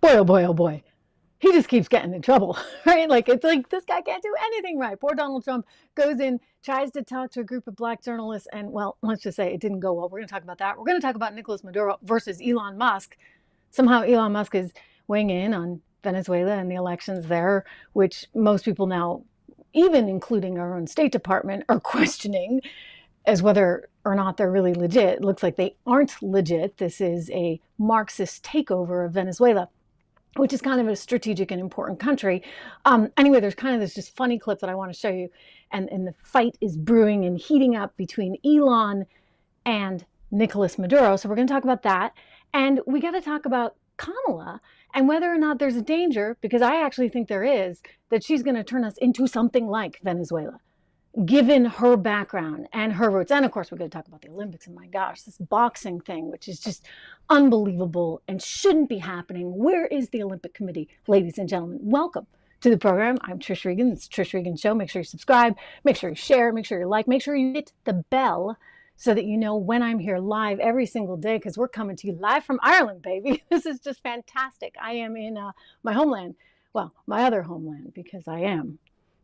boy, oh boy, oh boy, he just keeps getting in trouble, right? Like, it's like, this guy can't do anything right. Poor Donald Trump goes in, tries to talk to a group of black journalists, and, well, let's just say it didn't go well. We're going to talk about that. We're going to talk about Nicolas Maduro versus Elon Musk. Somehow Elon Musk is weighing in on Venezuela and the elections there, which most people now, even including our own State Department, are questioning as whether or not they're really legit. It looks like they aren't legit. This is a Marxist takeover of Venezuela, which is kind of a strategic and important country. Anyway, there's kind of this just funny clip that I want to show you. And the fight is brewing and heating up between Elon and Nicolas Maduro. So we're going to talk about that. And we got to talk about Kamala and whether or not there's a danger, because I actually think there is, that she's going to turn us into something like Venezuela, given her background and her roots. And of course, we're going to talk about the Olympics. And my gosh, this boxing thing, which is just unbelievable and shouldn't be happening. Where is the Olympic Committee? Ladies and gentlemen, welcome to the program. I'm Trish Regan. It's Trish Regan Show. Make sure you subscribe, make sure you share, make sure you like, make sure you hit the bell so that you know when I'm here live every single day, because we're coming to you live from Ireland, baby. This is just fantastic. I am in my homeland, well, my other homeland, because I am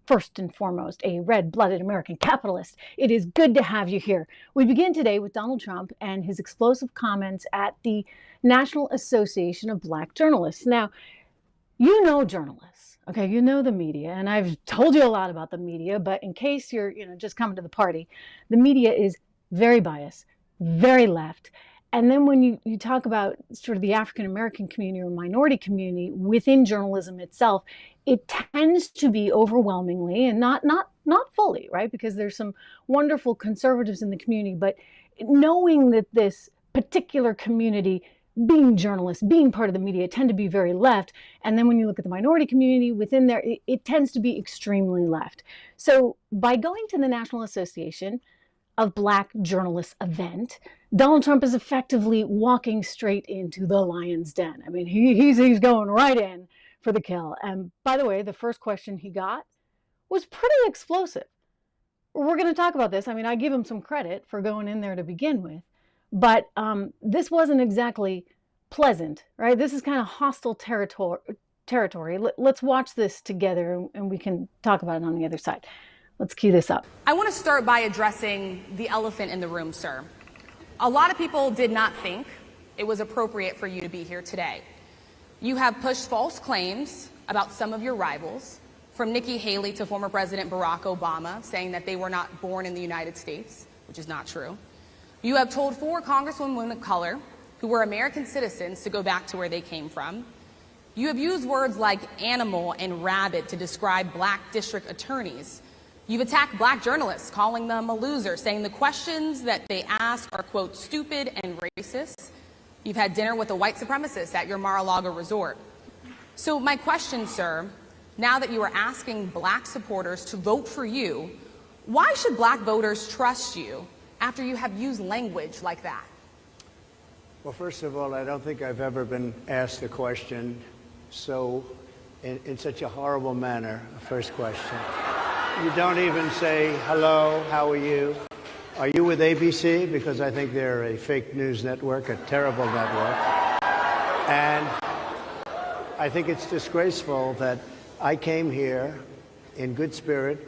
first and foremost a red-blooded American capitalist. It is good to have you here. We begin today with Donald Trump and his explosive comments at the National Association of Black Journalists. Now, you know journalists, okay? You know the media, and I've told you a lot about the media, but in case you're, just coming to the party, the media is very biased, very left. And then when you talk about sort of the African-American community or minority community within journalism itself, it tends to be overwhelmingly, and not fully, right? Because there's some wonderful conservatives in the community, but knowing that this particular community, being journalists, being part of the media, tend to be very left. And then when you look at the minority community within there, it tends to be extremely left. So by going to the National Association of Black Journalists event, Donald Trump is effectively walking straight into the lion's den. I mean, he's going right in for the kill. And by the way, the first question he got was pretty explosive. We're going to talk about this. I mean, I give him some credit for going in there to begin with, but this wasn't exactly pleasant, right? This is kind of hostile territory. Let's watch this together and we can talk about it on the other side. Let's cue this up. I want to start by addressing the elephant in the room, sir. A lot of people did not think it was appropriate for you to be here today. You have pushed false claims about some of your rivals, from Nikki Haley to former President Barack Obama, saying that they were not born in the United States, which is not true. You have told 4 congresswomen of color who were American citizens to go back to where they came from. You have used words like animal and rabid to describe black district attorneys. You've attacked black journalists, calling them a loser, saying the questions that they ask are, quote, stupid and racist. You've had dinner with a white supremacist at your Mar-a-Lago resort. So my question, sir, now that you are asking black supporters to vote for you, why should black voters trust you after you have used language like that? Well, first of all, I don't think I've ever been asked a question in such a horrible manner. First question. You don't even say, hello, how are you? Are you with ABC? Because I think they're a fake news network, a terrible network. And I think it's disgraceful that I came here in good spirit.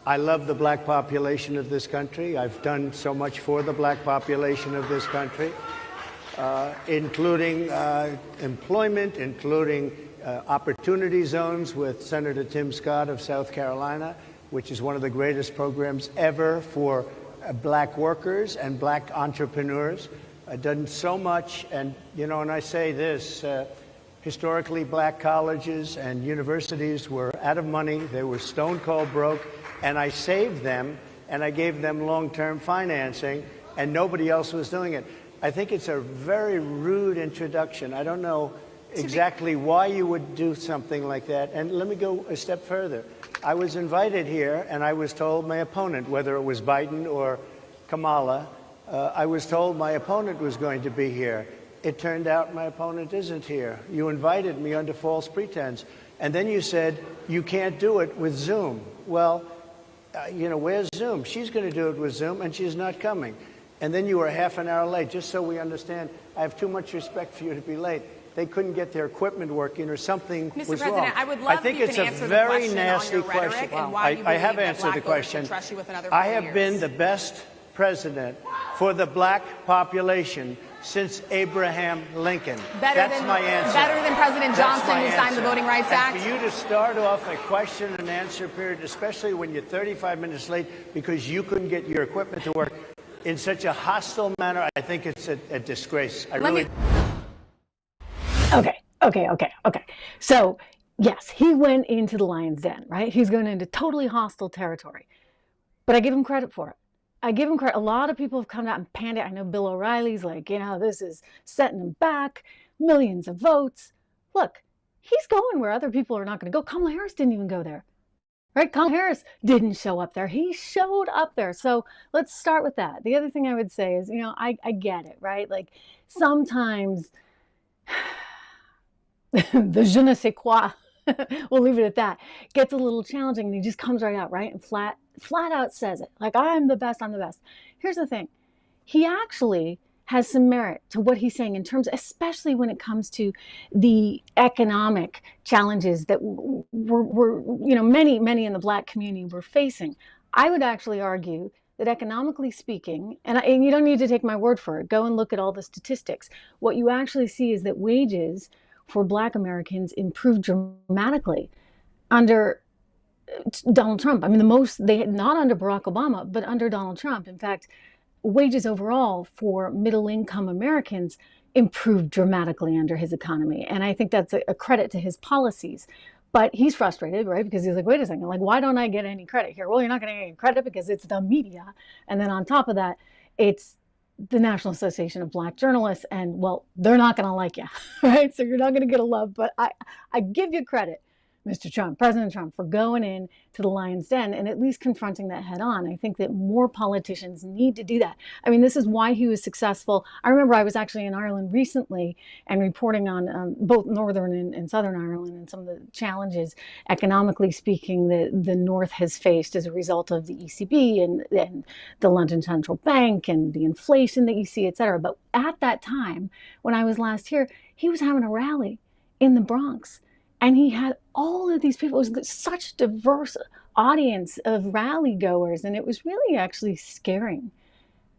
I love the black population of this country. I've done so much for the black population of this country, including employment, including opportunity zones with Senator Tim Scott of South Carolina, which is one of the greatest programs ever for black workers and black entrepreneurs. I've done so much, and and I say this, historically black colleges and universities were out of money, they were stone cold broke, and I saved them and I gave them long-term financing, and nobody else was doing it. I think it's a very rude introduction. I don't know exactly why you would do something like that. And let me go a step further. I was invited here, and I was told my opponent, whether it was Biden or Kamala, I was told my opponent was going to be here. It turned out my opponent isn't here. You invited me under false pretense. And then you said, you can't do it with Zoom. Well, where's Zoom? She's going to do it with Zoom, and she's not coming. And then you were half an hour late, just so we understand. I have too much respect for you to be late. they couldn't get their equipment working or something Mr. was President, wrong. I would love I think if you it's can a answer the very question nasty on your rhetoric question. and why you I have believe that answered black the voters question. should trust you with another I 4 have years. been the best president for the black population since Abraham Lincoln. That's my answer. Better than President Johnson, who signed the answer. Voting Rights Act? And for you to start off a question and answer period, especially when you're 35 minutes late because you couldn't get your equipment to work in such a hostile manner, I think it's a disgrace. Okay. So, yes, he went into the lion's den, right? He's going into totally hostile territory. But I give him credit for it. I give him credit. A lot of people have come out and panned it. I know Bill O'Reilly's like, this is setting him back, millions of votes. Look, he's going where other people are not going to go. Kamala Harris didn't even go there, right? Kamala Harris didn't show up there. He showed up there. So let's start with that. The other thing I would say is, I get it, right? Like sometimes the je ne sais quoi, we'll leave it at that, gets a little challenging, and he just comes right out, right? And flat out says it. Like, I'm the best. Here's the thing. He actually has some merit to what he's saying in terms, especially when it comes to the economic challenges that many in the black community were facing. I would actually argue that economically speaking, and you don't need to take my word for it, go and look at all the statistics. What you actually see is that wages for black Americans improved dramatically under Donald Trump. I mean, not under Barack Obama, but under Donald Trump. In fact, wages overall for middle-income Americans improved dramatically under his economy. And I think that's a credit to his policies. But he's frustrated, right? Because he's like, wait a second, like, why don't I get any credit here? Well, you're not going to get any credit because it's the media. And then on top of that, it's the National Association of Black Journalists. And, well, they're not going to like you, right? So you're not going to get a love. But I give you credit, Mr. Trump, President Trump, for going in to the lion's den and at least confronting that head on. I think that more politicians need to do that. I mean, this is why he was successful. I remember I was actually in Ireland recently and reporting on both Northern and Southern Ireland and some of the challenges, economically speaking, the North has faced as a result of the ECB and the London Central Bank and the inflation that you see, et cetera. But at that time, when I was last here, he was having a rally in the Bronx. And he had all of these people. It was such a diverse audience of rally goers. And it was really actually scaring,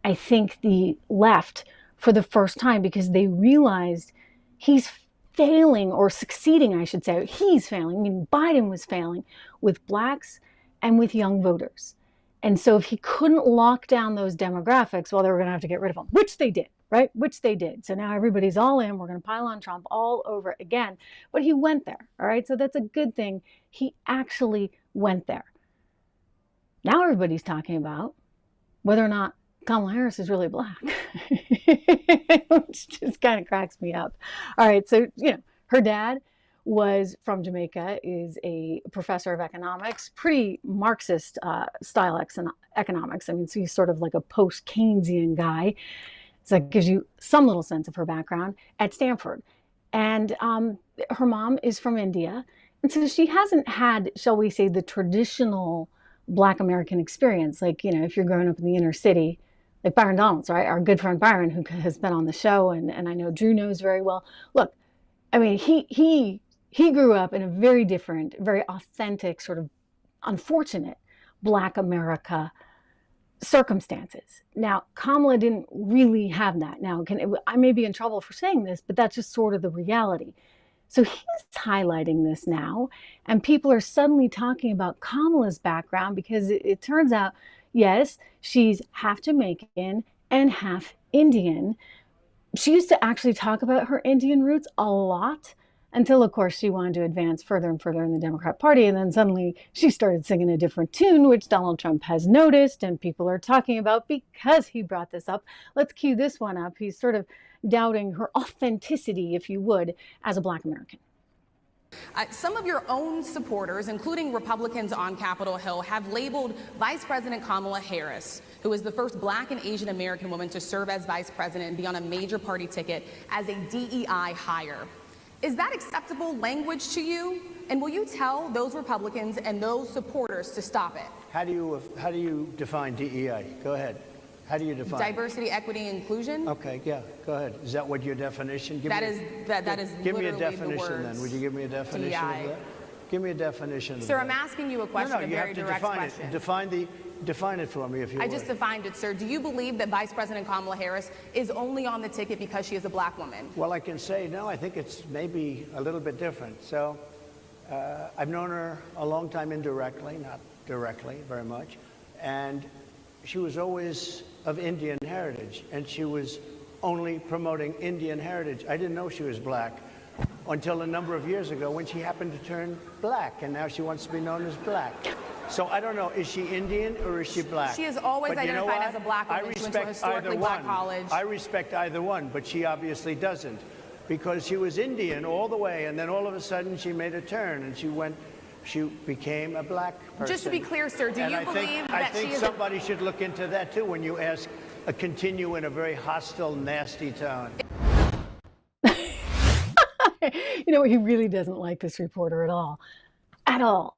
I think, the left for the first time, because they realized he's failing, or succeeding, I should say. He's failing. I mean, Biden was failing with blacks and with young voters. And so if he couldn't lock down those demographics, well, they were going to have to get rid of them, which they did. Right? Which they did. So now everybody's all in. We're going to pile on Trump all over again. But he went there. All right. So that's a good thing. He actually went there. Now everybody's talking about whether or not Kamala Harris is really black, which just kind of cracks me up. All right. So, her dad was from Jamaica, is a professor of economics, pretty Marxist style economics. I mean, so he's sort of like a post-Keynesian guy. So that gives you some little sense of her background at Stanford. And her mom is from India. And so she hasn't had, shall we say, the traditional Black American experience. Like, if you're growing up in the inner city, like Byron Donalds, right? Our good friend Byron, who has been on the show, and I know Drew knows very well. Look, I mean, he grew up in a very different, very authentic, sort of unfortunate Black America circumstances. Now, Kamala didn't really have that. Now, I may be in trouble for saying this, but that's just sort of the reality. So he's highlighting this now, and people are suddenly talking about Kamala's background, because it turns out, yes, she's half Jamaican and half Indian. She used to actually talk about her Indian roots a lot, until, of course, she wanted to advance further and further in the Democrat Party. And then suddenly she started singing a different tune, which Donald Trump has noticed and people are talking about because he brought this up. Let's cue this one up. He's sort of doubting her authenticity, if you would, as a Black American. Some of your own supporters, including Republicans on Capitol Hill, have labeled Vice President Kamala Harris, who is the first Black and Asian American woman to serve as vice president and be on a major party ticket, as a DEI hire. Is that acceptable language to you? And will you tell those Republicans and those supporters to stop it? How do you define DEI? Go ahead. How do you define it? Diversity, equity, inclusion. Okay, yeah, go ahead. Is that what your definition? That is Give me a literally definition the then. words Would you give me a definition of DEI. that? Give me a definition of Sir, that. I'm asking you a question, No, a you very have to direct define question. it. Define it for me, if you I would. just defined it, sir. Do you believe that Vice President Kamala Harris is only on the ticket because she is a black woman? Well, I can say no. I think it's maybe a little bit different. So I've known her a long time indirectly, not directly very much. And she was always of Indian heritage, and she was only promoting Indian heritage. I didn't know she was black until a number of years ago when she happened to turn black, and now she wants to be known as black. So I don't know, is she Indian or is she black? She has always But you know identified what? as a black woman. I She went to a respect historically either black one. college. I respect either one, but she obviously doesn't, because she was Indian all the way, and then all of a sudden she made a turn, and she became a black person. Just to be clear, sir, do you believe that I think she is somebody should look into that too when you ask, continue in a very hostile, nasty tone. You know, he really doesn't like this reporter at all. At all.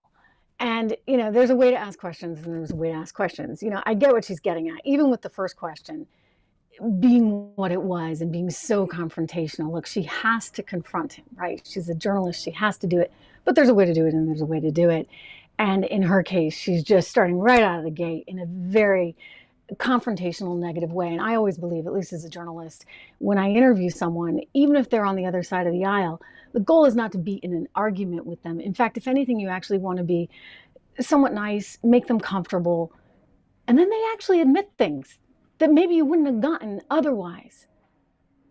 And, you know, there's a way to ask questions and there's a way to ask questions. You know, I get what she's getting at. Even with the first question being what it was and being so confrontational, look, she has to confront him, right? She's a journalist. She has to do it. But there's a way to do it and there's a way to do it. And in her case, she's just starting right out of the gate in a very confrontational, negative way. And I always believe, at least as a journalist, when I interview someone, even if they're on the other side of the aisle, the goal is not to be in an argument with them. In fact, if anything, you actually want to be somewhat nice, make them comfortable, and then they actually admit things that maybe you wouldn't have gotten otherwise.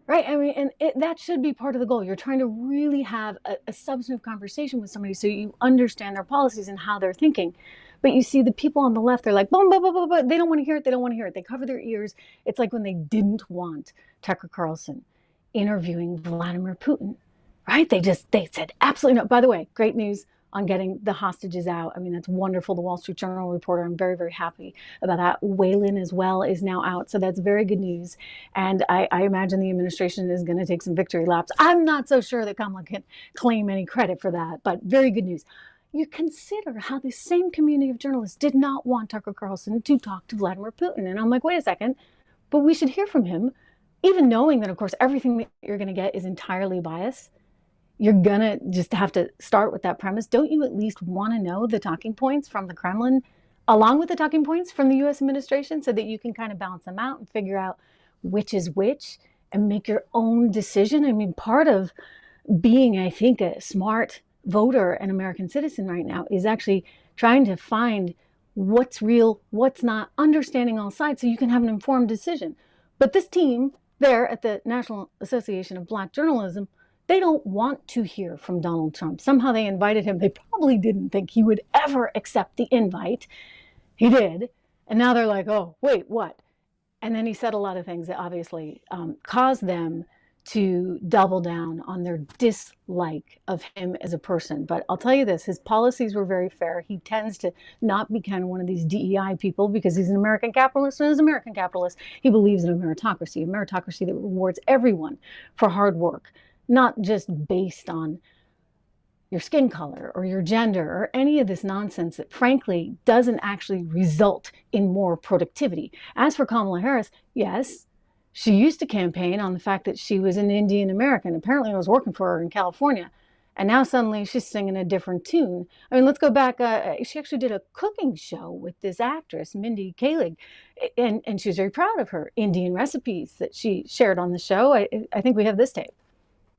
Right? I mean, and that should be part of the goal. You're trying to really have a substantive conversation with somebody so you understand their policies and how they're thinking. But you see the people on the left, they're like, boom, boom, boom, boom, boom. They don't want to hear it. They don't want to hear it. They cover their ears. It's like when they didn't want Tucker Carlson interviewing Vladimir Putin, right? They said absolutely no. By the way, great news on getting the hostages out. I mean, that's wonderful. The Wall Street Journal reporter, I'm very, very happy about that. Whelan as well is now out. So that's very good news. And I imagine the administration is going to take some victory laps. I'm not so sure that Kamala can claim any credit for that, but very good news. You consider how the same community of journalists did not want Tucker Carlson to talk to Vladimir Putin. And I'm like, wait a second, but we should hear from him, even knowing that, of course, everything that you're going to get is entirely biased. You're going to just have to start with that premise. Don't you at least want to know the talking points from the Kremlin, along with the talking points from the U.S. administration, so that you can kind of balance them out and figure out which is which and make your own decision? I mean, part of being, I think, a smart voter and American citizen right now is actually trying to find what's real, what's not, understanding all sides so you can have an informed decision. But this team there at the National Association of Black Journalism, they don't want to hear from Donald Trump. Somehow they invited him. They probably didn't think he would ever accept the invite. He did. And now they're like, oh, wait, what? And then he said a lot of things that obviously caused them to double down on their dislike of him as a person. But I'll tell you this, his policies were very fair. He tends to not be kind of one of these DEI people because he's an American capitalist, and as an American capitalist, he believes in a meritocracy that rewards everyone for hard work, not just based on your skin color or your gender or any of this nonsense that frankly doesn't actually result in more productivity. As for Kamala Harris, yes, she used to campaign on the fact that she was an Indian American. Apparently it was working for her in California. And now suddenly she's singing a different tune. I mean, let's go back. She actually did a cooking show with this actress, Mindy Kaling. And she was very proud of her Indian recipes that she shared on the show. I think we have this tape.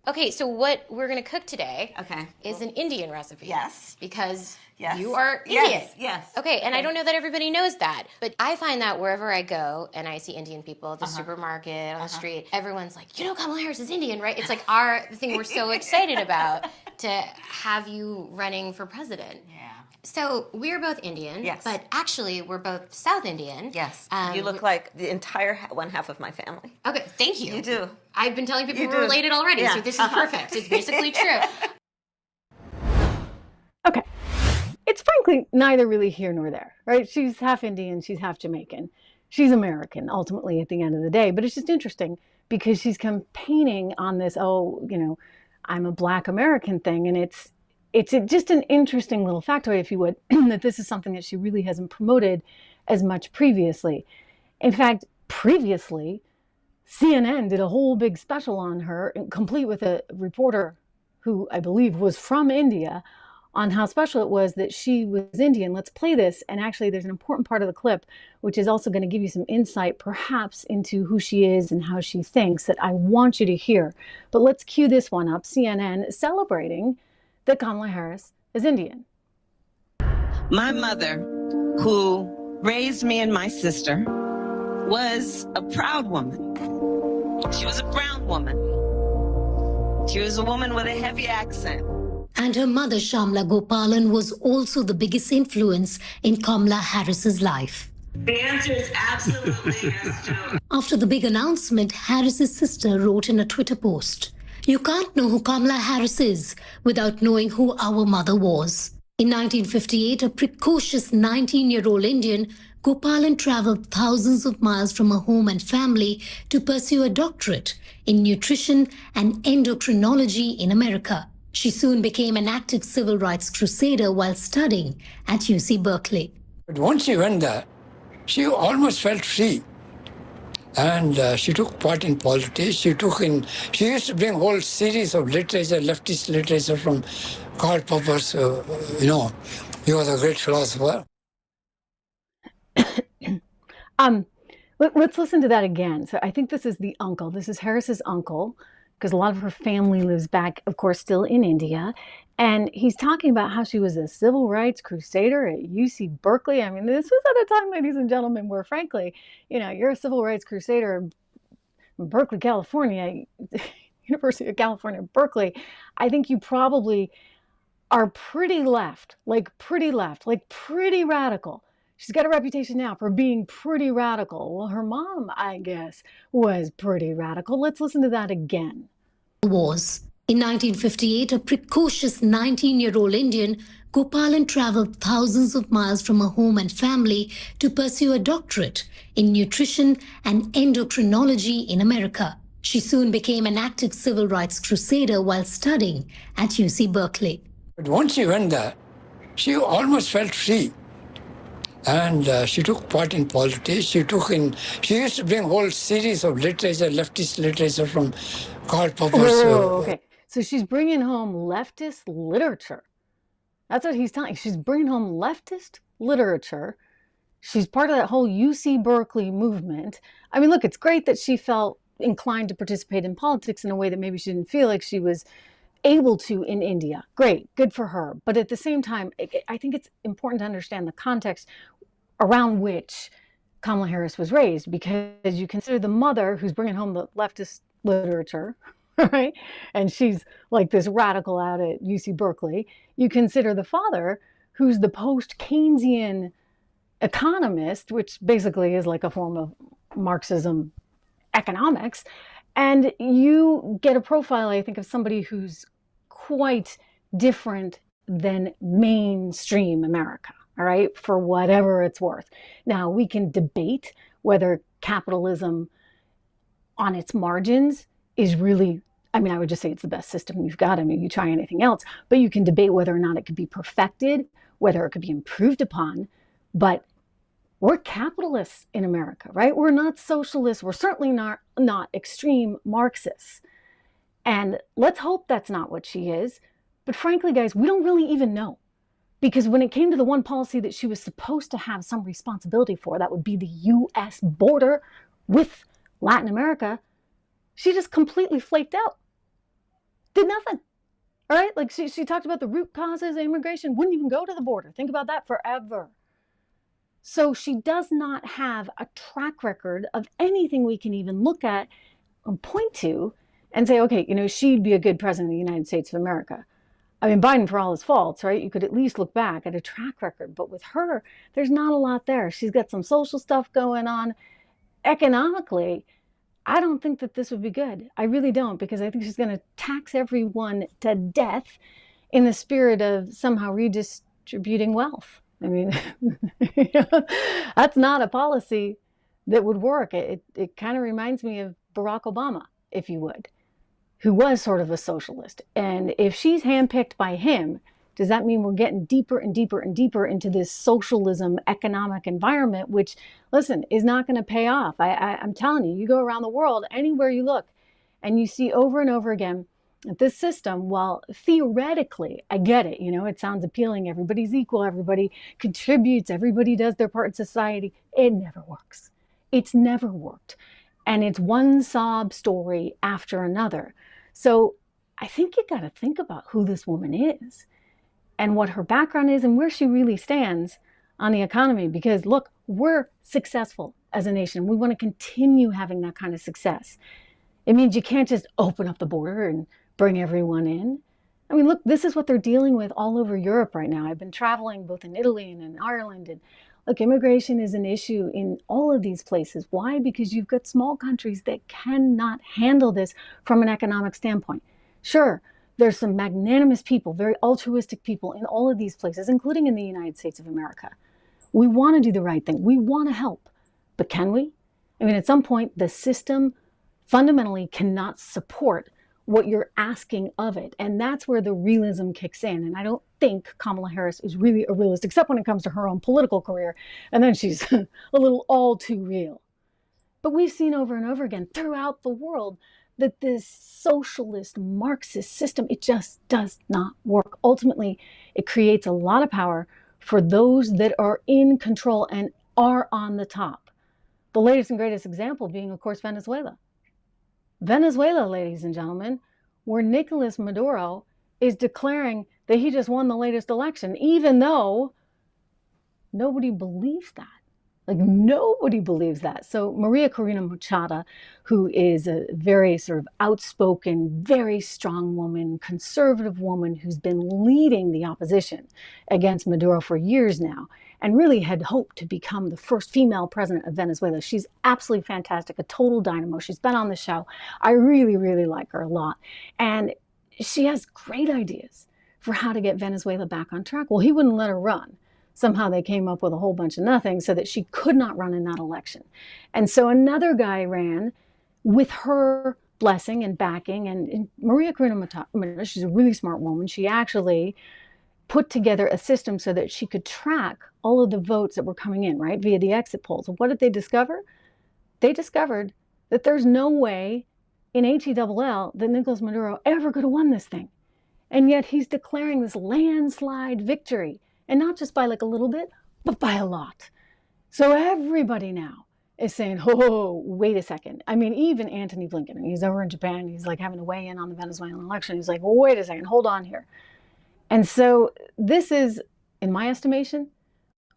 Okay, so what we're going to cook today Okay. is an Indian recipe. Yes. Because Yes. you are Indian. Yes. Okay, and I don't know that everybody knows that. But I find that wherever I go and I see Indian people at the supermarket, on the street, everyone's like, you know Kamala Harris is Indian, right? It's like the thing we're so excited about to have you running for president. Yeah. So we're both Indian, Yes. but actually we're both South Indian. Yes. You look like the entire one half of my family. Okay, thank you. You do. I've been telling people You we're do. related already, Yeah. so this is perfect. It's basically true. Okay. It's frankly neither really here nor there, right? She's half Indian, she's half Jamaican. She's American, ultimately, at the end of the day. But it's just interesting because she's campaigning on this, I'm a Black American thing. And it's just an interesting little factoid, if you would, that this is something that she really hasn't promoted as much previously. In fact, previously, CNN did a whole big special on her, complete with a reporter who I believe was from India, on how special it was that she was Indian. Let's play this. And actually, there's an important part of the clip, which is also going to give you some insight, perhaps, into who she is and how she thinks that I want you to hear. But let's cue this one up. CNN celebrating that Kamala Harris is Indian. My mother, who raised me and my sister, was a proud woman. She was a brown woman. She was a woman with a heavy accent. And her mother, Shamla Gopalan, was also the biggest influence in Kamala Harris's life. The answer is absolutely yes, Joe. After the big announcement, Harris's sister wrote in a Twitter post, "You can't know who Kamala Harris is without knowing who our mother was." In 1958, a precocious 19-year-old Indian, Gopalan traveled thousands of miles from her home and family to pursue a doctorate in nutrition and endocrinology in America. She soon became an active civil rights crusader while studying at UC Berkeley. But once she went there, she almost felt free. And she took part in politics. She used to bring a whole series of literature, leftist literature from Karl Popper's, he was a great philosopher. Let's listen to that again. So I think this is the uncle. This is Harris's uncle, because a lot of her family lives back, of course, still in India. And he's talking about how she was a civil rights crusader at UC Berkeley. I mean, this was at a time, ladies and gentlemen, where frankly, you're a civil rights crusader in Berkeley, California, University of California, Berkeley. I think you probably are pretty left, like pretty radical. She's got a reputation now for being pretty radical. Well, her mom, I guess, was pretty radical. Let's listen to that again. Was. In 1958, a precocious 19-year-old Indian, Gopalan traveled thousands of miles from her home and family to pursue a doctorate in nutrition and endocrinology in America. She soon became an active civil rights crusader while studying at UC Berkeley. But once she went there, she almost felt free. And she took part in politics. She used to bring a whole series of literature, leftist literature from Karl Popper's. Okay, so she's bringing home leftist literature. That's what he's telling you. She's bringing home leftist literature. She's part of that whole UC Berkeley movement. I mean, look, it's great that she felt inclined to participate in politics in a way that maybe she didn't feel like she was able to in India. Great, good for her. But at the same time, I think it's important to understand the context around which Kamala Harris was raised, because you consider the mother who's bringing home the leftist literature, right? And she's like this radical out at UC Berkeley. You consider the father who's the post-Keynesian economist, which basically is like a form of Marxism economics. And you get a profile, I think, of somebody who's quite different than mainstream America. All right, for whatever it's worth. Now, we can debate whether capitalism on its margins is really, I would just say it's the best system we've got. You try anything else, but you can debate whether or not it could be perfected, whether it could be improved upon. But we're capitalists in America, right? We're not socialists. We're certainly not extreme Marxists. And let's hope that's not what she is. But frankly, guys, we don't really even know. Because when it came to the one policy that she was supposed to have some responsibility for, that would be the U.S. border with Latin America, she just completely flaked out. Did nothing. All right? Like she talked about the root causes of immigration, wouldn't even go to the border. Think about that forever. So she does not have a track record of anything we can even look at and point to and say, okay, she'd be a good president of the United States of America. Biden, for all his faults, right? You could at least look back at a track record. But with her, there's not a lot there. She's got some social stuff going on. Economically, I don't think that this would be good. I really don't, because I think she's going to tax everyone to death in the spirit of somehow redistributing wealth. That's not a policy that would work. It kind of reminds me of Barack Obama, if you would, who was sort of a socialist. And if she's handpicked by him Does that mean we're getting deeper and deeper and deeper into this socialism economic environment, which, listen, is not going to pay off? I'm telling you, you go around the world, anywhere you look, and you see over and over again that this system, while theoretically, I get it, it sounds appealing, everybody's equal, everybody contributes, everybody does their part in society, it never works. It's never worked. And it's one sob story after another. So I think you got to think about who this woman is and what her background is and where she really stands on the economy. Because look, we're successful as a nation. We want to continue having that kind of success. It means you can't just open up the border and bring everyone in. I mean, look, this is what they're dealing with all over Europe right now. I've been traveling both in Italy and in Ireland, and look, immigration is an issue in all of these places. Why? Because you've got small countries that cannot handle this from an economic standpoint. Sure, there's some magnanimous people, very altruistic people in all of these places, including in the United States of America. We want to do the right thing. We want to help. But can we? I mean, at some point, the system fundamentally cannot support what you're asking of it. And that's where the realism kicks in. And I don't think Kamala Harris is really a realist, except when it comes to her own political career. And then she's a little all too real. But we've seen over and over again throughout the world that this socialist Marxist system, it just does not work. Ultimately, it creates a lot of power for those that are in control and are on the top. The latest and greatest example being, of course, Venezuela. Venezuela, ladies and gentlemen, where Nicolas Maduro is declaring that he just won the latest election, even though nobody believes that. Like, nobody believes that. So Maria Corina Machado, who is a very sort of outspoken, very strong woman, conservative woman who's been leading the opposition against Maduro for years now, and really had hoped to become the first female president of Venezuela. She's absolutely fantastic, a total dynamo. She's been on the show. I really, really like her a lot. And she has great ideas for how to get Venezuela back on track. Well, he wouldn't let her run. Somehow they came up with a whole bunch of nothing so that she could not run in that election. And so another guy ran with her blessing and backing. And Maria Corina Machado, she's a really smart woman. She actually put together a system so that she could track all of the votes that were coming in, right, via the exit polls. What did they discover? They discovered that there's no way in HELL that Nicolas Maduro ever could have won this thing. And yet he's declaring this landslide victory. And not just by like a little bit, but by a lot. So everybody now is saying, oh, wait a second. I mean, even Antony Blinken, he's over in Japan, he's like having to weigh in on the Venezuelan election. He's like, well, wait a second, hold on here. And so this is, in my estimation,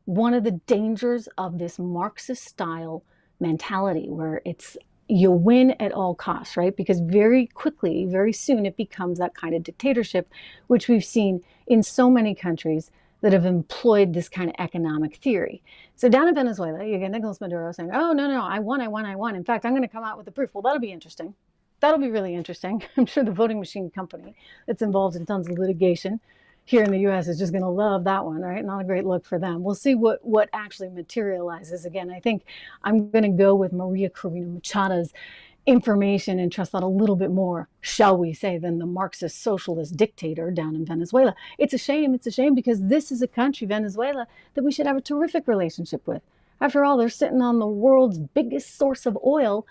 one of the dangers of this Marxist style mentality where it's you win at all costs, right? Because very quickly, very soon, it becomes that kind of dictatorship, which we've seen in so many countries that have employed this kind of economic theory. So down in Venezuela, you get Nicolas Maduro saying, oh, no, I won. In fact, I'm going to come out with the proof. Well, that'll be interesting. That'll be really interesting. I'm sure the voting machine company that's involved in tons of litigation here in the U.S. is just going to love that one, right? Not a great look for them. We'll see what actually materializes. Again, I think I'm going to go with Maria Corina Machado's information and trust that a little bit more, shall we say, than the Marxist socialist dictator down in Venezuela. It's a shame because this is a country, Venezuela, that we should have a terrific relationship with. After all, they're sitting on the world's biggest source of oil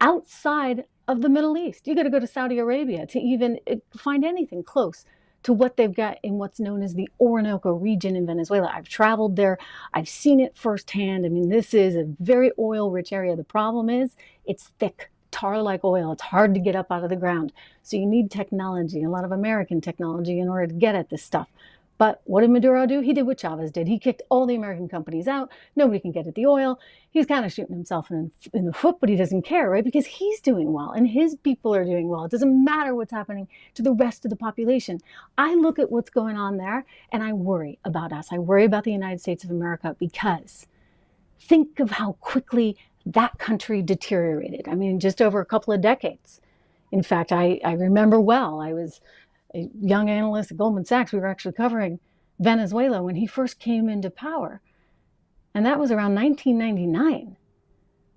outside of the Middle East. You got to go to Saudi Arabia to even find anything close to what they've got in what's known as the Orinoco region in Venezuela. I've traveled there. I've seen it firsthand. I mean, this is a very oil-rich area. The problem is it's thick. Tar like oil. It's hard to get up out of the ground. So you need technology, a lot of American technology in order to get at this stuff. But what did Maduro do? He did what Chavez did. He kicked all the American companies out. Nobody can get at the oil. He's kind of shooting himself in the foot, but he doesn't care, right? Because he's doing well and his people are doing well. It doesn't matter what's happening to the rest of the population. I look at what's going on there and I worry about us. I worry about the United States of America because think of how quickly that country deteriorated. I mean, just over a couple of decades. In fact, I remember well, I was a young analyst at Goldman Sachs. We were actually covering Venezuela when he first came into power. And that was around 1999.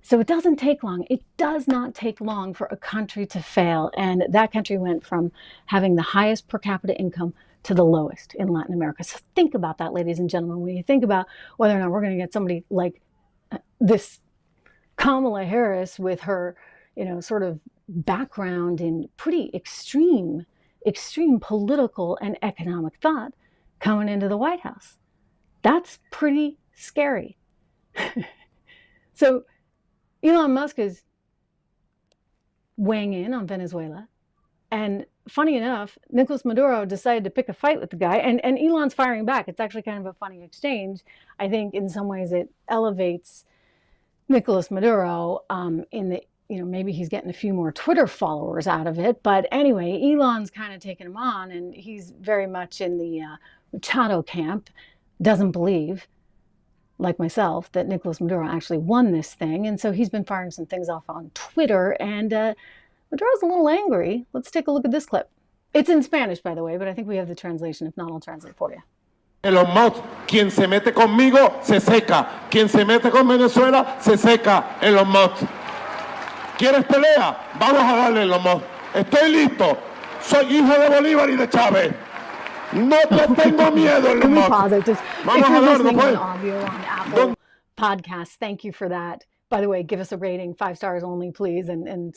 So it doesn't take long. It does not take long for a country to fail. And that country went from having the highest per capita income to the lowest in Latin America. So think about that, ladies and gentlemen, when you think about whether or not we're going to get somebody like this Kamala Harris with her, sort of background in pretty extreme political and economic thought coming into the White House. That's pretty scary. So Elon Musk is weighing in on Venezuela. And funny enough, Nicolas Maduro decided to pick a fight with the guy, and Elon's firing back. It's actually kind of a funny exchange. I think in some ways it elevates Nicolas Maduro in the, maybe he's getting a few more Twitter followers out of it. But anyway, Elon's kind of taking him on, and he's very much in the Machado camp, doesn't believe, like myself, that Nicolas Maduro actually won this thing. And so he's been firing some things off on Twitter, and Maduro's a little angry. Let's take a look at this clip. It's in Spanish, by the way, but I think we have the translation. If not, I'll translate for you. Elon Musk, quien se mete conmigo, se seca. Quien se mete con Venezuela, se seca. Elon Musk. ¿Quieres pelea? Vamos a darle, Elon Musk. Estoy listo. Soy hijo de Bolívar y de Chávez. No te tengo miedo, Elon Musk. Pause it. Vamos a darle, pues. Audio on Apple Podcasts. Thank you for that. By the way, give us a rating, 5 stars only, please. And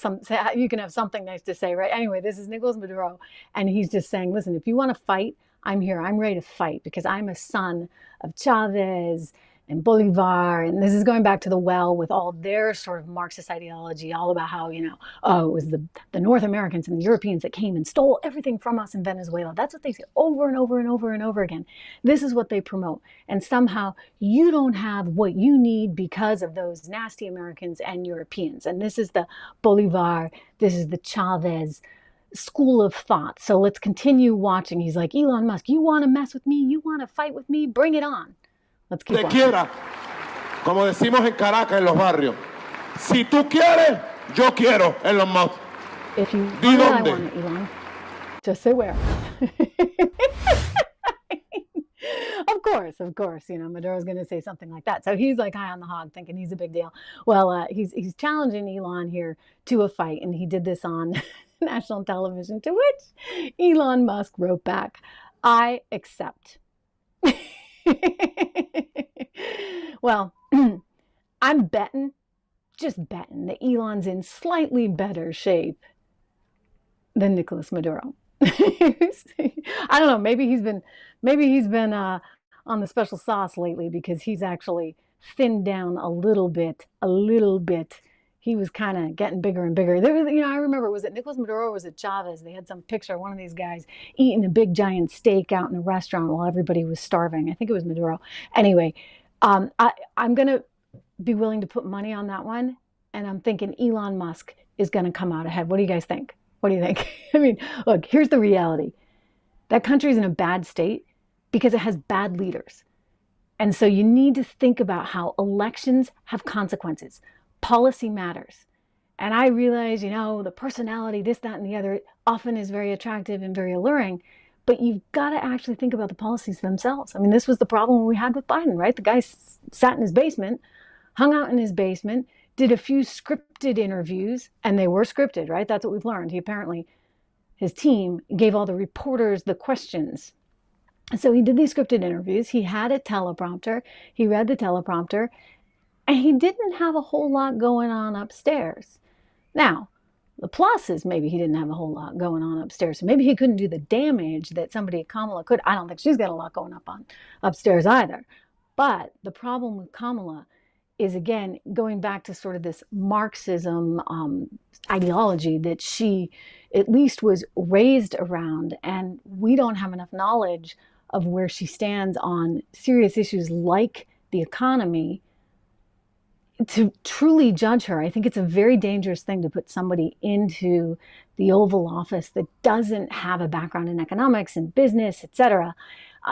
you can have something nice to say, right? Anyway, this is Nicolas Maduro, and he's just saying, listen, if you want to fight, I'm here. I'm ready to fight because I'm a son of Chavez and Bolivar. And this is going back to the well with all their sort of Marxist ideology, all about how, it was the North Americans and the Europeans that came and stole everything from us in Venezuela. That's what they say over and over and over and over again. This is what they promote. And somehow you don't have what you need because of those nasty Americans and Europeans. And this is the Bolivar, this is the Chavez school of thought. So let's continue watching. He's like, Elon Musk, you want to mess with me? You want to fight with me? Bring it on. Let's keep watching. Quiera, como decimos en Caracas, en los barrios. Si tú quieres, yo quiero, Elon Musk. If you want it, I want it, Elon. Just say where. Of course, Maduro's going to say something like that. So he's like high on the hog, thinking he's a big deal. Well, he's challenging Elon here to a fight, and he did this on national television, to which Elon Musk wrote back, I accept. Well, I'm just betting that Elon's in slightly better shape than Nicolas Maduro. I don't know, maybe he's been on the special sauce lately because he's actually thinned down a little bit. He was kind of getting bigger and bigger. There was, I remember, was it Nicolas Maduro or was it Chavez? They had some picture of one of these guys eating a big giant steak out in a restaurant while everybody was starving. I think it was Maduro. Anyway, I'm going to be willing to put money on that one. And I'm thinking Elon Musk is going to come out ahead. What do you guys think? What do you think? I mean, look, here's the reality. That country is in a bad state because it has bad leaders. And so you need to think about how elections have consequences. Policy matters. And I realize, the personality, this, that, and the other often is very attractive and very alluring, but you've got to actually think about the policies themselves. I mean, this was the problem we had with Biden, right? The guy sat in his basement, hung out in his basement, did a few scripted interviews, and they were scripted, right? That's what we've learned. His team gave all the reporters the questions. So he did these scripted interviews. He had a teleprompter. He read the teleprompter. And he didn't have a whole lot going on upstairs. Now, the plus is maybe he didn't have a whole lot going on upstairs. So maybe he couldn't do the damage that somebody at Kamala could. I don't think she's got a lot going on upstairs either. But the problem with Kamala is, again, going back to sort of this Marxism ideology that she at least was raised around. And we don't have enough knowledge of where she stands on serious issues like the economy to truly judge her. I think it's a very dangerous thing to put somebody into the Oval Office that doesn't have a background in economics and business, etc.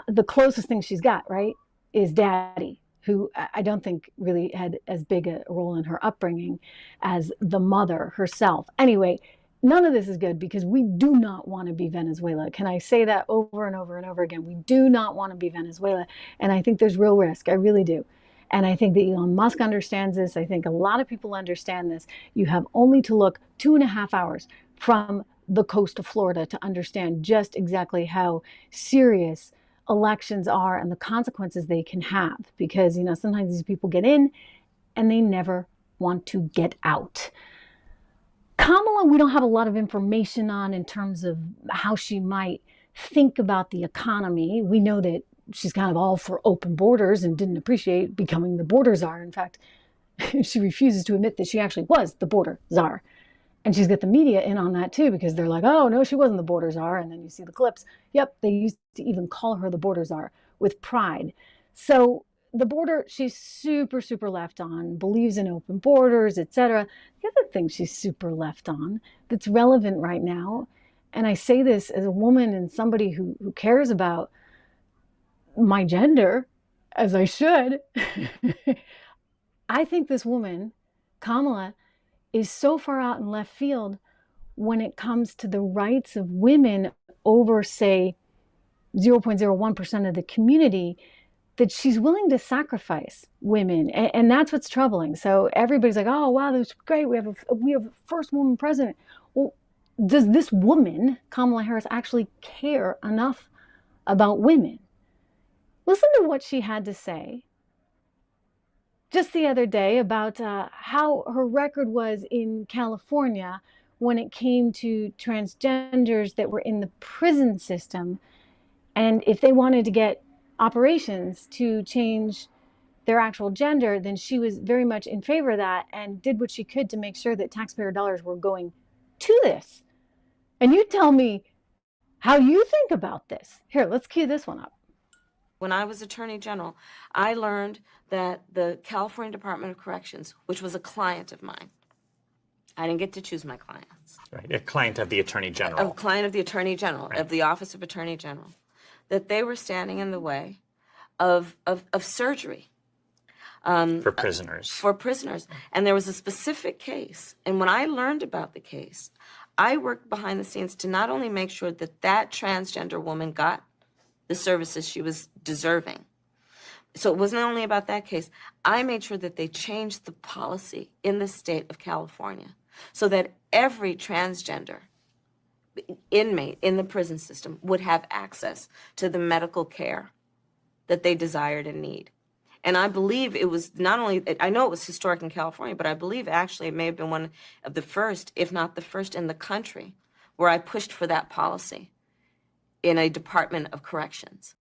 The closest thing she's got, right, is Daddy, who I don't think really had as big a role in her upbringing as the mother herself. Anyway, none of this is good because we do not want to be Venezuela. Can I say that over and over and over again? We do not want to be Venezuela. And I think there's real risk. I really do. And I think that Elon Musk understands this. I think a lot of people understand this. You have only to look 2.5 hours from the coast of Florida to understand just exactly how serious elections are and the consequences they can have. Because, sometimes these people get in and they never want to get out. Kamala, we don't have a lot of information on in terms of how she might think about the economy. We know that she's kind of all for open borders and didn't appreciate becoming the border czar. In fact, she refuses to admit that she actually was the border czar. And she's got the media in on that too, because they're like, oh, no, she wasn't the border czar. And then you see the clips. Yep, they used to even call her the border czar with pride. So the border, she's super, super left on, believes in open borders, etc. The other thing she's super left on that's relevant right now, and I say this as a woman and somebody who cares about my gender, as I should, I think this woman, Kamala, is so far out in left field when it comes to the rights of women over, say, 0.01% of the community, that she's willing to sacrifice women. And that's what's troubling. So everybody's like, oh, wow, that's great. We have a first woman president. Well, does this woman, Kamala Harris, actually care enough about women? Listen to what she had to say just the other day about how her record was in California when it came to transgenders that were in the prison system. And if they wanted to get operations to change their actual gender, then she was very much in favor of that and did what she could to make sure that taxpayer dollars were going to this. And you tell me how you think about this. Here, let's cue this one up. When I was Attorney General, I learned that the California Department of Corrections, which was a client of mine, I didn't get to choose my clients. Right, a client of the Attorney General. A client of the Attorney General, right. Of the Office of Attorney General, that they were standing in the way of surgery. For prisoners. For prisoners. And there was a specific case. And when I learned about the case, I worked behind the scenes to not only make sure that that transgender woman got the services she was deserving. So it wasn't only about that case. I made sure that they changed the policy in the state of California so that every transgender inmate in the prison system would have access to the medical care that they desired and need. And I believe it was not only, I know it was historic in California, but I believe actually it may have been one of the first, if not the first in the country, where I pushed for that policy in a Department of Corrections.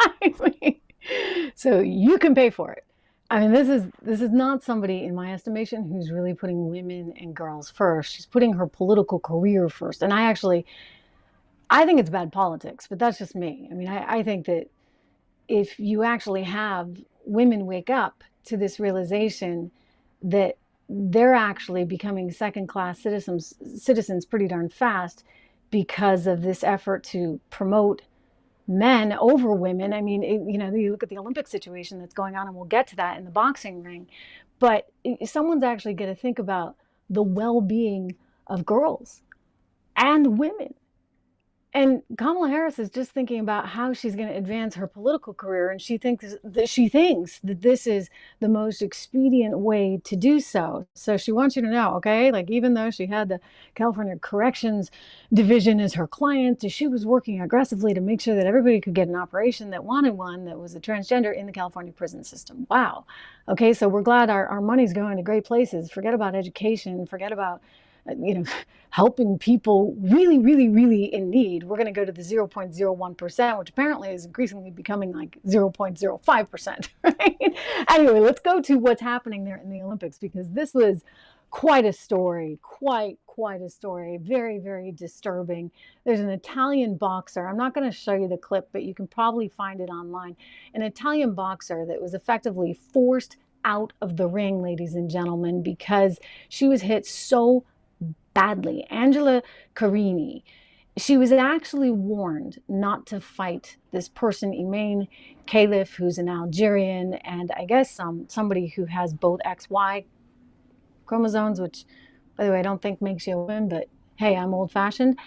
I mean, so you can pay for it. I mean, this is not somebody, in my estimation, who's really putting women and girls first. She's putting her political career first. And I think it's bad politics, but that's just me. I mean, I think that if you actually have women wake up to this realization that they're actually becoming second-class citizens pretty darn fast because of this effort to promote men over women. I mean, you look at the Olympic situation that's going on, and we'll get to that in the boxing ring, but someone's actually going to think about the well-being of girls and women. And Kamala Harris is just thinking about how she's going to advance her political career, and she thinks that this is the most expedient way to do so. So she wants you to know, okay, like even though she had the California Corrections Division as her client, she was working aggressively to make sure that everybody could get an operation that wanted one that was a transgender in the California prison system. Wow. Okay, so we're glad our money's going to great places. Forget about education. Forget about helping people really, really, really in need. We're going to go to the 0.01%, which apparently is increasingly becoming like 0.05%, right? Anyway, let's go to what's happening there in the Olympics, because this was quite a story, quite a story, very, very disturbing. There's an Italian boxer. I'm not going to show you the clip, but you can probably find it online. An Italian boxer that was effectively forced out of the ring, ladies and gentlemen, because she was hit so badly. Angela Carini, she was actually warned not to fight this person, Imane Khalif, who's an Algerian, and I guess somebody who has both XY chromosomes, which, by the way, I don't think makes you a woman, but hey, I'm old-fashioned.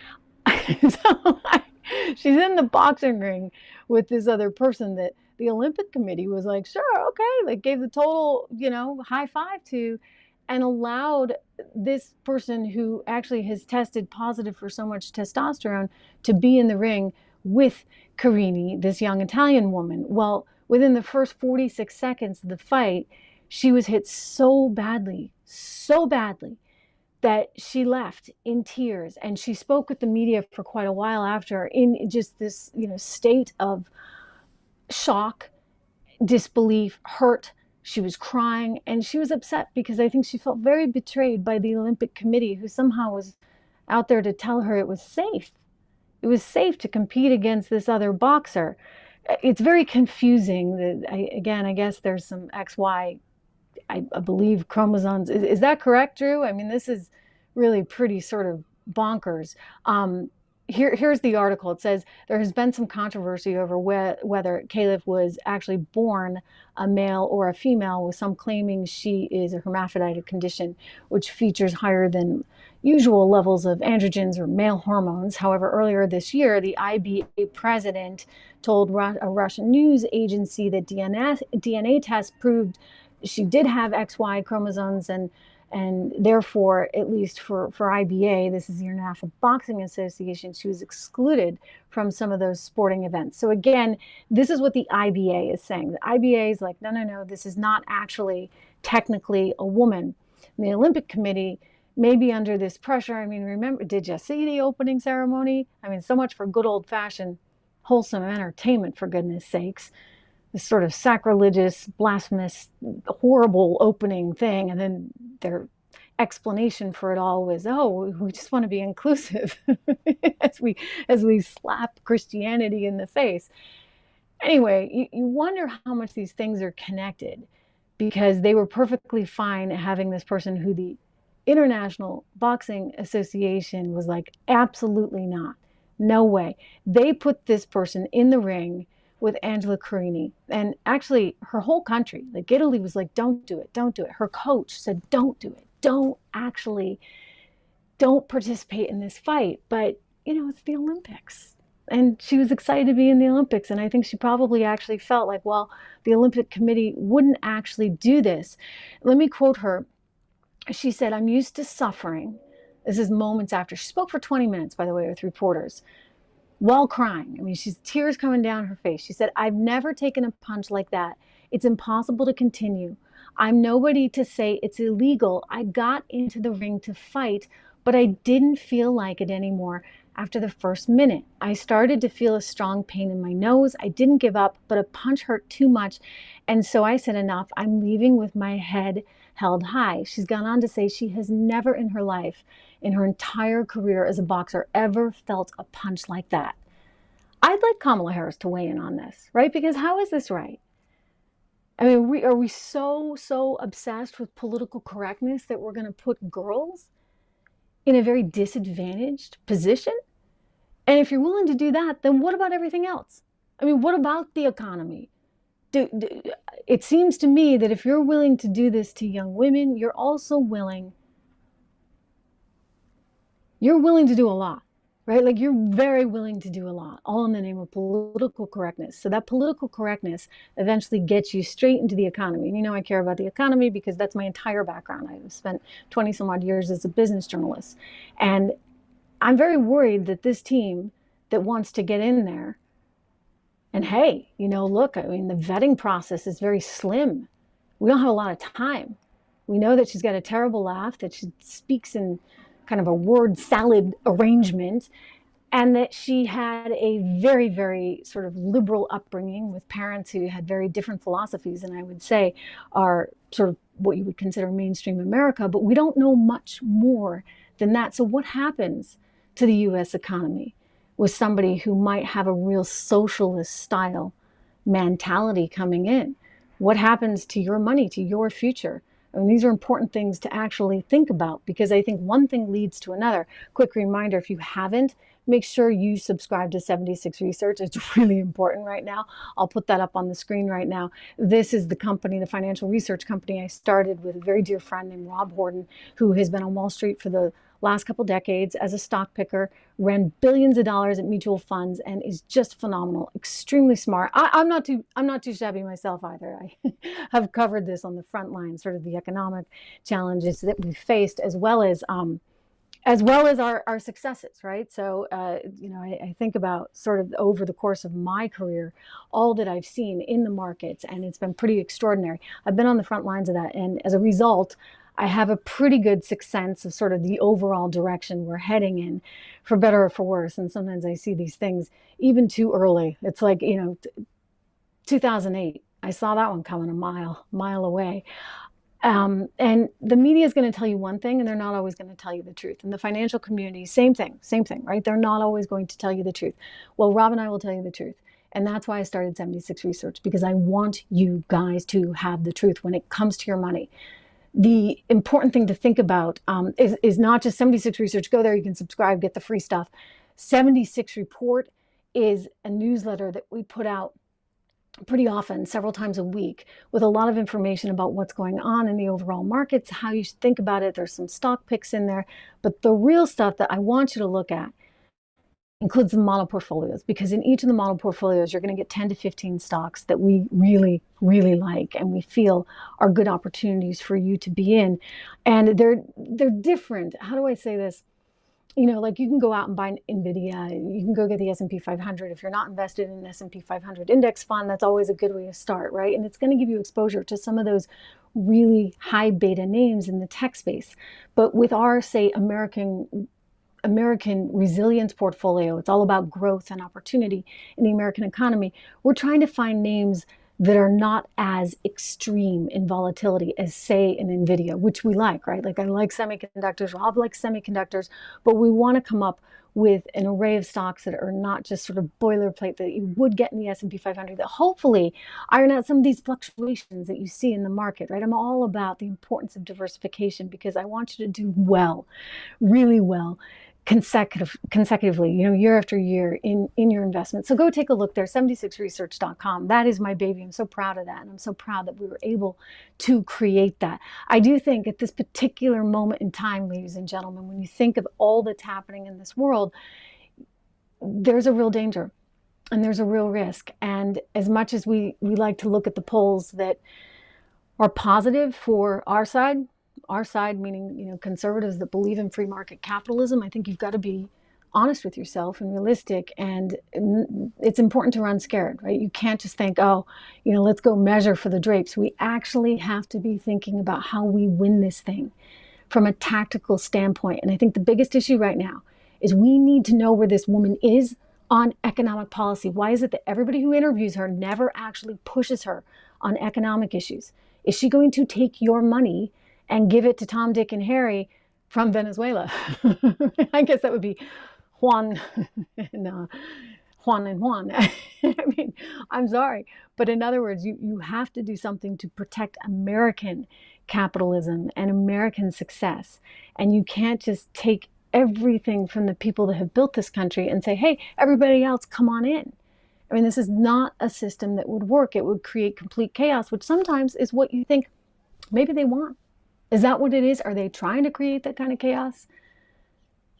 So she's in the boxing ring with this other person that the Olympic Committee was like, sure, okay, like gave the total, high five to. and allowed this person who actually has tested positive for so much testosterone to be in the ring with Carini, this young Italian woman. Well, within the first 46 seconds of the fight, she was hit so badly, that she left in tears, and she spoke with the media for quite a while after in just this, state of shock, disbelief, hurt. She was crying, and she was upset because I think she felt very betrayed by the Olympic Committee, who somehow was out there to tell her it was safe. It was safe to compete against this other boxer. It's very confusing. I guess there's some XY, I believe, chromosomes. Is that correct, Drew? I mean, this is really pretty sort of bonkers. Here's the article. It says there has been some controversy over whether Caliph was actually born a male or a female, with some claiming she is a hermaphrodite condition, which features higher than usual levels of androgens or male hormones. However, earlier this year, the IBA president told a Russian news agency that DNA tests proved she did have XY chromosomes, and therefore, at least for IBA, this is the International Boxing Association, she was excluded from some of those sporting events. So again, this is what the IBA is saying. The IBA is like, no, this is not actually technically a woman. And the Olympic Committee may be under this pressure. I mean, remember, did you see the opening ceremony? I mean, so much for good old-fashioned wholesome entertainment, for goodness sakes. This sort of sacrilegious, blasphemous, horrible opening thing, and then their explanation for it all was, oh, we just want to be inclusive as we slap Christianity in the face. Anyway, you wonder how much these things are connected, because they were perfectly fine having this person who the International Boxing Association was like, absolutely not, no way. They put this person in the ring with Angela Carini, and actually her whole country, like Italy, was like, don't do it. Her coach said, don't do it. Don't participate in this fight. But it's the Olympics, and she was excited to be in the Olympics, and I think she probably actually felt like, well, the Olympic Committee wouldn't actually do this. Let me quote her. She said, "I'm used to suffering." This is moments after. She spoke for 20 minutes, by the way, with reporters, while crying. I mean, she's tears coming down her face. She said, "I've never taken a punch like that. It's impossible to continue. I'm nobody to say it's illegal. I got into the ring to fight, but I didn't feel like it anymore after the first minute. I started to feel a strong pain in my nose. I didn't give up, but a punch hurt too much. And so I said, enough. I'm leaving with my head held high." She's gone on to say she has never in her life, in her entire career as a boxer, ever felt a punch like that. I'd like Kamala Harris to weigh in on this, right? Because how is this right? I mean, are we so obsessed with political correctness that we're going to put girls in a very disadvantaged position? And if you're willing to do that, then what about everything else? I mean, what about the economy? It seems to me that if you're willing to do this to young women, you're also willing to do a lot, right? Like, you're very willing to do a lot, all in the name of political correctness. So that political correctness eventually gets you straight into the economy. And I care about the economy because that's my entire background. I've spent 20 some odd years as a business journalist. And I'm very worried that this team that wants to get in there, and hey, look, I mean, the vetting process is very slim. We don't have a lot of time. We know that she's got a terrible laugh, that she speaks in kind of a word salad arrangement, and that she had a very, very sort of liberal upbringing with parents who had very different philosophies, and I would say are sort of what you would consider mainstream America, but we don't know much more than that. So what happens to the U.S. economy with somebody who might have a real socialist style mentality coming in? What happens to your money, to your future? I mean, these are important things to actually think about, because I think one thing leads to another. Quick reminder, if you haven't, make sure you subscribe to 76 Research. It's really important right now. I'll put that up on the screen right now. This is the company, the financial research company I started with a very dear friend named Rob Horton, who has been on Wall Street for the last couple decades as a stock picker, ran billions of dollars at mutual funds, and is just phenomenal, extremely smart. I'm not too shabby myself either. I have covered this on the front line, sort of the economic challenges that we've faced, as well as our successes, right? So, I think about sort of over the course of my career, all that I've seen in the markets, and it's been pretty extraordinary. I've been on the front lines of that, and as a result, I have a pretty good sixth sense of sort of the overall direction we're heading in, for better or for worse. And sometimes I see these things even too early. It's like, 2008, I saw that one coming a mile away. And the media is going to tell you one thing, and they're not always going to tell you the truth. And the financial community, same thing, right? They're not always going to tell you the truth. Well, Rob and I will tell you the truth. And that's why I started 76 Research, because I want you guys to have the truth when it comes to your money. The important thing to think about is not just 76 Research. Go there, you can subscribe, get the free stuff. 76 Report is a newsletter that we put out pretty often, several times a week, with a lot of information about what's going on in the overall markets, how you should think about it. There's some stock picks in there, but the real stuff that I want you to look at includes the model portfolios, because in each of the model portfolios, you're going to get 10 to 15 stocks that we really, really like and we feel are good opportunities for you to be in. And they're different. How do I say this? Like you can go out and buy NVIDIA, you can go get the S&P 500. If you're not invested in an S&P 500 index fund, that's always a good way to start, right? And it's going to give you exposure to some of those really high beta names in the tech space. But with our, say, American resilience portfolio, it's all about growth and opportunity in the American economy. We're trying to find names that are not as extreme in volatility as, say, an NVIDIA, which we like, right? Like I like semiconductors, Rob likes semiconductors, but we want to come up with an array of stocks that are not just sort of boilerplate that you would get in the S&P 500, that hopefully iron out some of these fluctuations that you see in the market, right? I'm all about the importance of diversification, because I want you to do well, really well, consecutively, year after year in your investment. So go take a look there, 76research.com. That is my baby. I'm so proud of that. And I'm so proud that we were able to create that. I do think at this particular moment in time, ladies and gentlemen, when you think of all that's happening in this world, there's a real danger and there's a real risk. And as much as we like to look at the polls that are positive for our side meaning, conservatives that believe in free market capitalism, I think you've got to be honest with yourself and realistic. And it's important to run scared, right? You can't just think, let's go measure for the drapes. We actually have to be thinking about how we win this thing from a tactical standpoint. And I think the biggest issue right now is we need to know where this woman is on economic policy. Why is it that everybody who interviews her never actually pushes her on economic issues? Is she going to take your money and give it to Tom, Dick, and Harry from Venezuela? I guess that would be Juan and Juan. I mean, I'm sorry. But in other words, you have to do something to protect American capitalism and American success. And you can't just take everything from the people that have built this country and say, hey, everybody else, come on in. I mean, this is not a system that would work. It would create complete chaos, which sometimes is what you think maybe they want. Is that what it is? Are they trying to create that kind of chaos?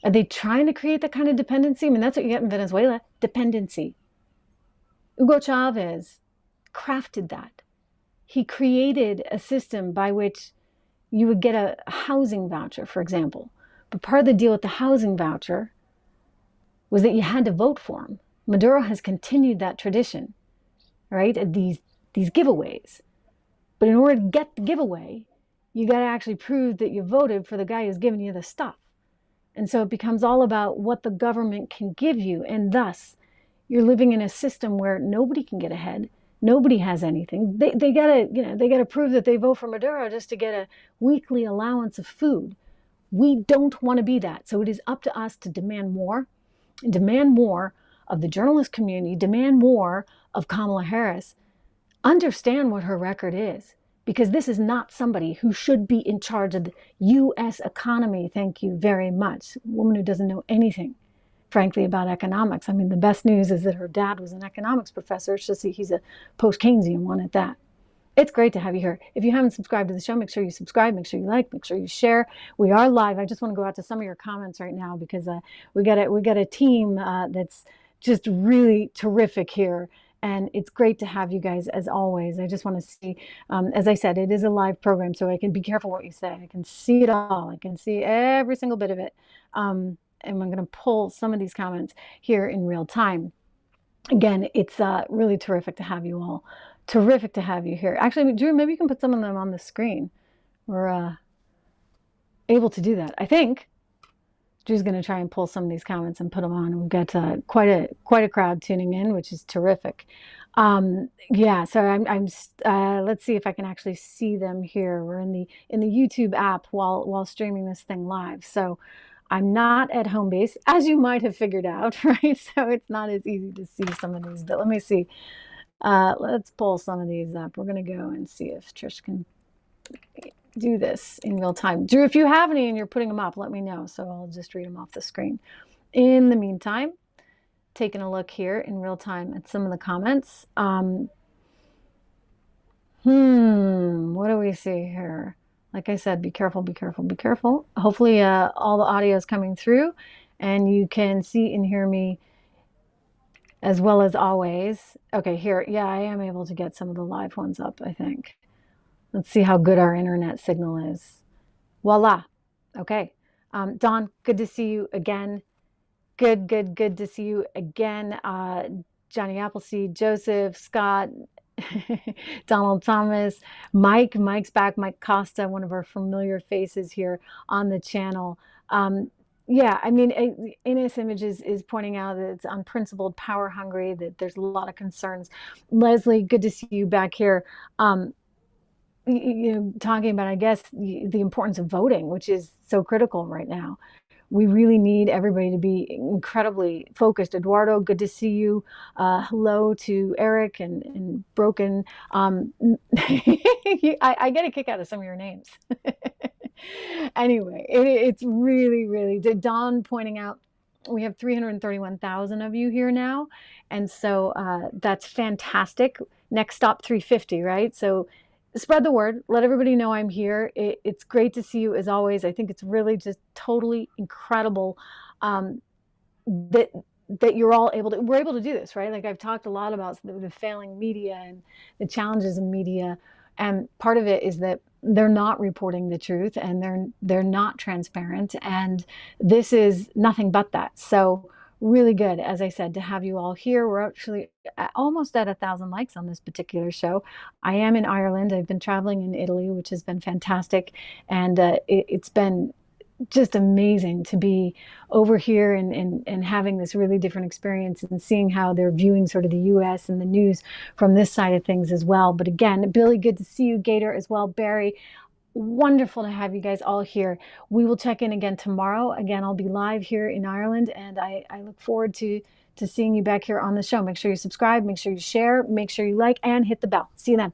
Are they trying to create that kind of dependency? I mean, that's what you get in Venezuela, dependency. Hugo Chavez crafted that. He created a system by which you would get a housing voucher, for example. But part of the deal with the housing voucher was that you had to vote for him. Maduro has continued that tradition, right? These giveaways. But in order to get the giveaway, you got to actually prove that you voted for the guy who's giving you the stuff. And so it becomes all about what the government can give you. And thus, you're living in a system where nobody can get ahead. Nobody has anything. They gotta prove that they vote for Maduro just to get a weekly allowance of food. We don't want to be that. So it is up to us to demand more of the journalist community, demand more of Kamala Harris. Understand what her record is. Because this is not somebody who should be in charge of the U.S. economy. Thank you very much. A woman who doesn't know anything, frankly, about economics. I mean, the best news is that her dad was an economics professor. It's just he's a post-Keynesian one at that. It's great to have you here. If you haven't subscribed to the show, make sure you subscribe, make sure you like, make sure you share. We are live. I just want to go out to some of your comments right now because we got a team that's just really terrific here. And it's great to have you guys as always. I just want to see, as I said, it is a live program, so I can be careful what you say. I can see it all. I can see every single bit of it. And I'm going to pull some of these comments here in real time. Again, it's really terrific to have you all. Terrific to have you here. Actually, Drew, maybe you can put some of them on the screen. We're able to do that. I think Drew's going to try and pull some of these comments and put them on. We've got quite a crowd tuning in, which is terrific. Yeah, so I'm let's see if I can actually see them here. We're in the YouTube app while streaming this thing live. So I'm not at home base, as you might have figured out, right? So it's not as easy to see some of these, but let me see. Let's pull some of these up. We're going to go and see if Trish can do this in real time. Drew, if you have any and you're putting them up, let me know. So I'll just read them off the screen. In the meantime, taking a look here in real time at some of the comments. What do we see here? Like I said, be careful, be careful, be careful. Hopefully all the audio is coming through and you can see and hear me as well as always. Okay, here, yeah, I am able to get some of the live ones up, I think. Let's see how good our internet signal is. Voila. Okay. Dawn, good to see you again. Good to see you again. Johnny Appleseed, Joseph, Scott, Donald Thomas, Mike's back, Mike Costa, one of our familiar faces here on the channel. Yeah, I mean, Ines Images is pointing out that it's unprincipled, power hungry, that there's a lot of concerns. Leslie, good to see you back here. You know, talking about, I guess, the importance of voting, which is so critical right now. We really need everybody to be incredibly focused. Eduardo, good to see you. Hello to Eric and Broken. I get a kick out of some of your names. Anyway, it's really, Don pointing out, we have 331,000 of you here now. And so that's fantastic. Next stop, 350, right? So spread the word, let everybody know I'm here. It's great to see you as always. I think it's really just totally incredible that you're all we're able to do this, right? Like I've talked a lot about the failing media and the challenges of media. And part of it is that they're not reporting the truth and they're not transparent. And this is nothing but that. So really good, as I said, to have you all here. We're actually almost at 1,000 likes on this particular show. I am in Ireland. I've been traveling in Italy, which has been fantastic. And it's been just amazing to be over here and having this really different experience and seeing how they're viewing sort of the US and the news from this side of things as well. But again, Billy, good to see you. Gator as well. Barry, wonderful to have you guys all here. We will check in again tomorrow. Again, I'll be live here in Ireland, and I look forward to seeing you back here on the show. Make sure you subscribe, make sure you share, make sure you like, and hit the bell. See you then.